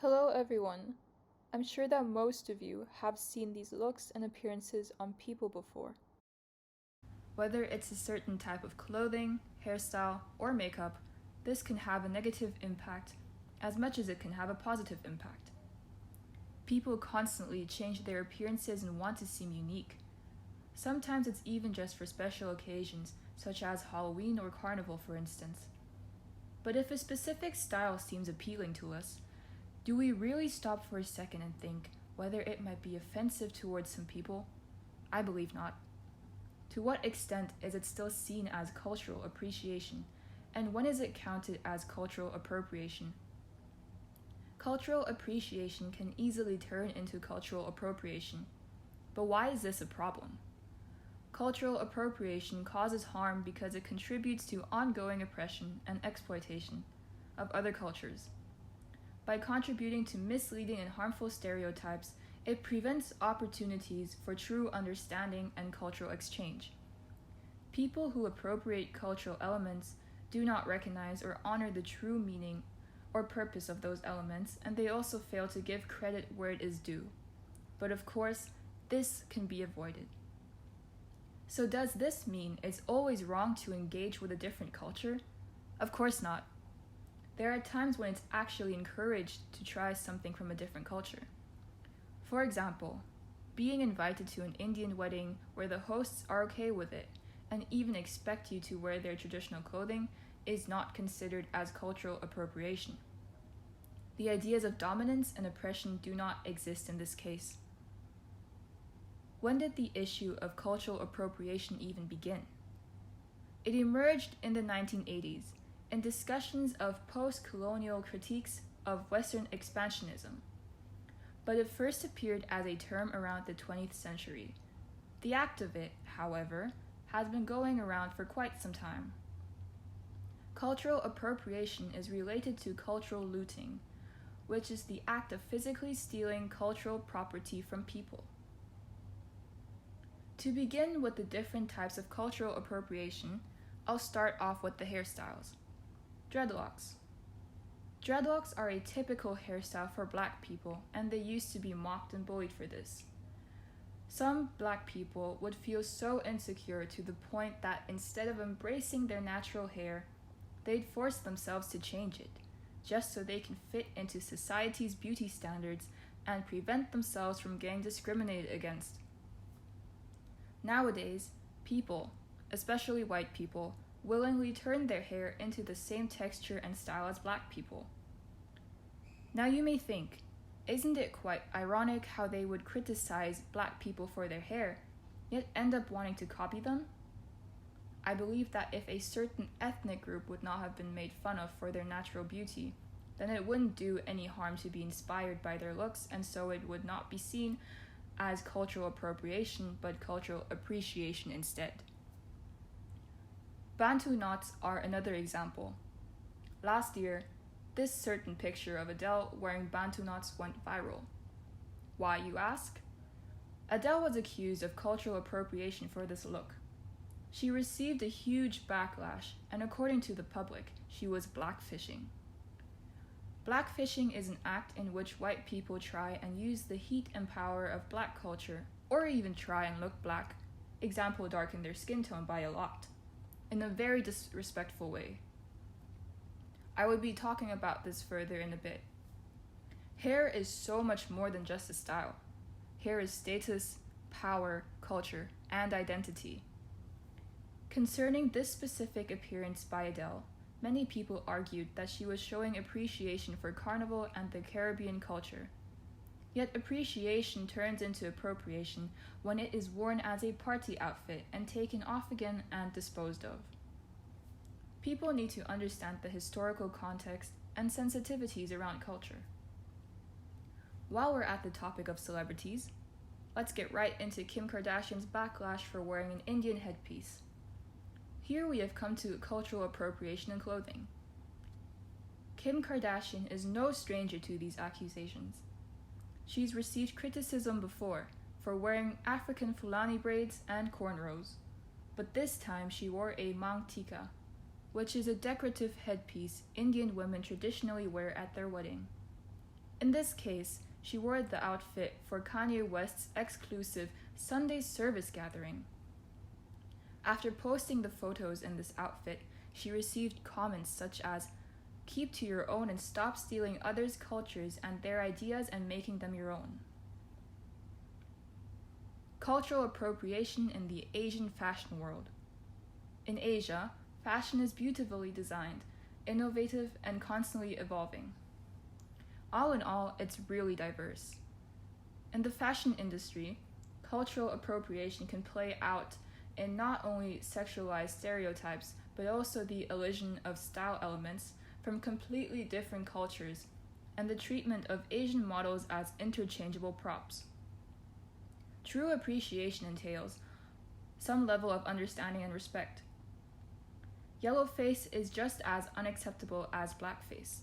Hello everyone. I'm sure that most of you have seen these looks and appearances on people before. Whether it's a certain type of clothing, hairstyle, or makeup, this can have a negative impact as much as it can have a positive impact. People constantly change their appearances and want to seem unique. Sometimes it's even just for special occasions, such as Halloween or Carnival, for instance. But if a specific style seems appealing to us, do we really stop for a second and think whether it might be offensive towards some people? I believe not. To what extent is it still seen as cultural appreciation, and when is it counted as cultural appropriation? Cultural appreciation can easily turn into cultural appropriation. But why is this a problem? Cultural appropriation causes harm because it contributes to ongoing oppression and exploitation of other cultures. By contributing to misleading and harmful stereotypes, it prevents opportunities for true understanding and cultural exchange. People who appropriate cultural elements do not recognize or honor the true meaning or purpose of those elements, and they also fail to give credit where it is due. But of course, this can be avoided. So does this mean it's always wrong to engage with a different culture? Of course not. There are times when it's actually encouraged to try something from a different culture. For example, being invited to an Indian wedding where the hosts are okay with it and even expect you to wear their traditional clothing is not considered as cultural appropriation. The ideas of dominance and oppression do not exist in this case. When did the issue of cultural appropriation even begin? It emerged in the 1980s in discussions of post-colonial critiques of Western expansionism, but it first appeared as a term around the 20th century. The act of it, however, has been going around for quite some time. Cultural appropriation is related to cultural looting, which is the act of physically stealing cultural property from people. To begin with the different types of cultural appropriation, I'll start off with the hairstyles. Dreadlocks. Dreadlocks are a typical hairstyle for black people, and they used to be mocked and bullied for this. Some black people would feel so insecure to the point that instead of embracing their natural hair, they'd force themselves to change it, just so they can fit into society's beauty standards and prevent themselves from getting discriminated against. Nowadays, people, especially white people, willingly turn their hair into the same texture and style as black people. Now you may think, isn't it quite ironic how they would criticize black people for their hair, yet end up wanting to copy them? I believe that if a certain ethnic group would not have been made fun of for their natural beauty, then it wouldn't do any harm to be inspired by their looks, and so it would not be seen as cultural appropriation, but cultural appreciation instead. Bantu knots are another example. Last year, this certain picture of Adele wearing Bantu knots went viral. Why, you ask? Adele was accused of cultural appropriation for this look. She received a huge backlash, and according to the public, she was blackfishing. Blackfishing is an act in which white people try and use the heat and power of black culture, or even try and look black, example darken their skin tone by a lot, in a very disrespectful way. I will be talking about this further in a bit. Hair is so much more than just a style. Hair is status, power, culture, and identity. Concerning this specific appearance by Adele, many people argued that she was showing appreciation for Carnival and the Caribbean culture. Yet appreciation turns into appropriation when it is worn as a party outfit and taken off again and disposed of. People need to understand the historical context and sensitivities around culture. While we're at the topic of celebrities, let's get right into Kim Kardashian's backlash for wearing an Indian headpiece. Here we have come to cultural appropriation in clothing. Kim Kardashian is no stranger to these accusations. She's received criticism before for wearing African Fulani braids and cornrows, but this time she wore a mangtika, which is a decorative headpiece Indian women traditionally wear at their wedding. In this case, she wore the outfit for Kanye West's exclusive Sunday service gathering. After posting the photos in this outfit, she received comments such as, "Keep to your own and stop stealing others' cultures and their ideas and making them your own." Cultural appropriation in the Asian fashion world. In Asia, fashion is beautifully designed, innovative, and constantly evolving. All in all, it's really diverse. In the fashion industry, cultural appropriation can play out in not only sexualized stereotypes, but also the elision of style elements from completely different cultures and the treatment of Asian models as interchangeable props. True appreciation entails some level of understanding and respect. Yellowface is just as unacceptable as blackface.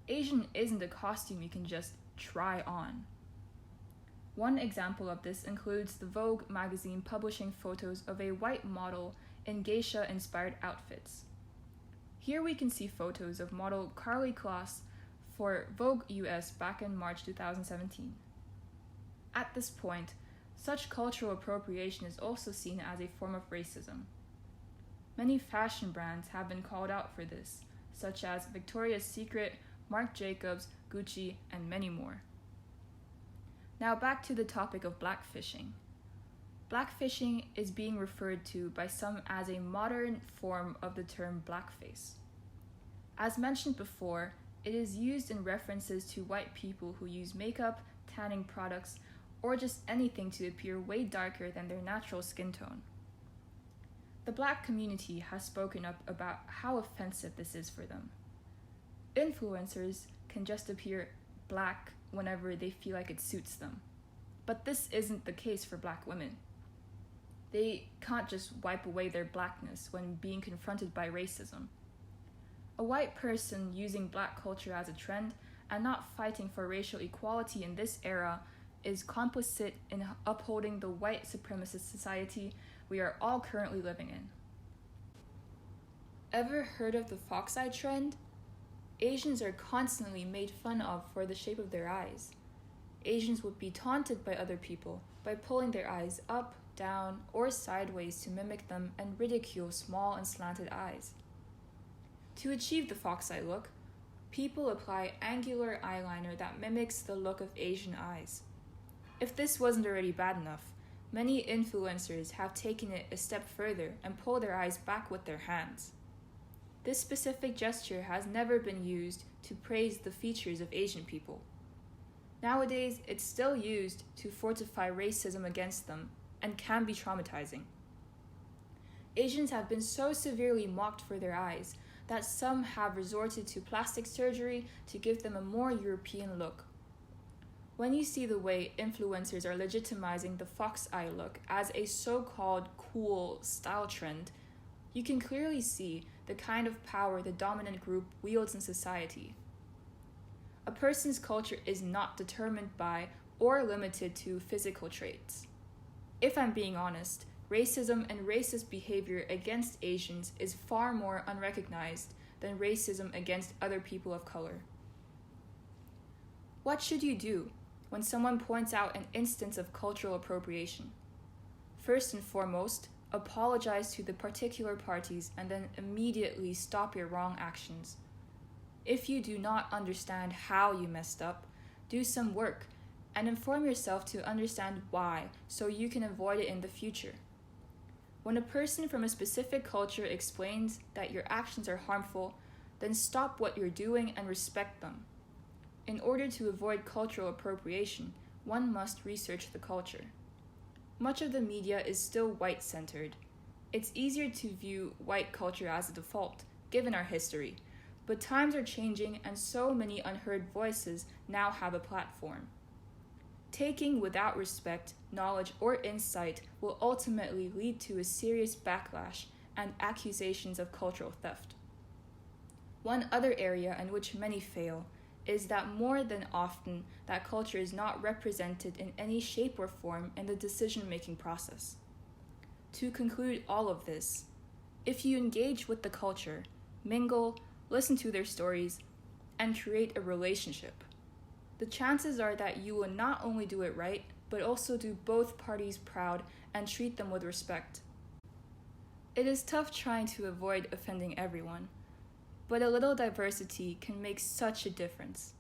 Asian isn't a costume you can just try on. One example of this includes the Vogue magazine publishing photos of a white model in geisha-inspired outfits. Here we can see photos of model Karlie Kloss for Vogue US back in March 2017. At this point, such cultural appropriation is also seen as a form of racism. Many fashion brands have been called out for this, such as Victoria's Secret, Marc Jacobs, Gucci, and many more. Now back to the topic of blackfishing. Blackfishing is being referred to by some as a modern form of the term blackface. As mentioned before, it is used in references to white people who use makeup, tanning products, or just anything to appear way darker than their natural skin tone. The Black community has spoken up about how offensive this is for them. Influencers can just appear black whenever they feel like it suits them. But this isn't the case for Black women. They can't just wipe away their blackness when being confronted by racism. A white person using Black culture as a trend and not fighting for racial equality in this era is complicit in upholding the white supremacist society we are all currently living in. Ever heard of the fox eye trend? Asians are constantly made fun of for the shape of their eyes. Asians would be taunted by other people by pulling their eyes up, down, or sideways to mimic them and ridicule small and slanted eyes. To achieve the fox eye look, people apply angular eyeliner that mimics the look of Asian eyes. If this wasn't already bad enough, many influencers have taken it a step further and pull their eyes back with their hands. This specific gesture has never been used to praise the features of Asian people. Nowadays, it's still used to fortify racism against them and can be traumatizing. Asians have been so severely mocked for their eyes that some have resorted to plastic surgery to give them a more European look. When you see the way influencers are legitimizing the fox eye look as a so-called cool style trend, you can clearly see the kind of power the dominant group wields in society. A person's culture is not determined by or limited to physical traits. If I'm being honest, racism and racist behavior against Asians is far more unrecognized than racism against other people of color. What should you do when someone points out an instance of cultural appropriation? First and foremost, apologize to the particular parties and then immediately stop your wrong actions. If you do not understand how you messed up, do some work and inform yourself to understand why so you can avoid it in the future. When a person from a specific culture explains that your actions are harmful, then stop what you're doing and respect them. In order to avoid cultural appropriation, one must research the culture. Much of the media is still white-centered. It's easier to view white culture as a default, given our history, but times are changing and so many unheard voices now have a platform. Taking without respect, knowledge, or insight will ultimately lead to a serious backlash and accusations of cultural theft. One other area in which many fail is that more than often that culture is not represented in any shape or form in the decision-making process. To conclude all of this, if you engage with the culture, mingle, listen to their stories, and create a relationship, the chances are that you will not only do it right, but also do both parties proud and treat them with respect. It is tough trying to avoid offending everyone, but a little diversity can make such a difference.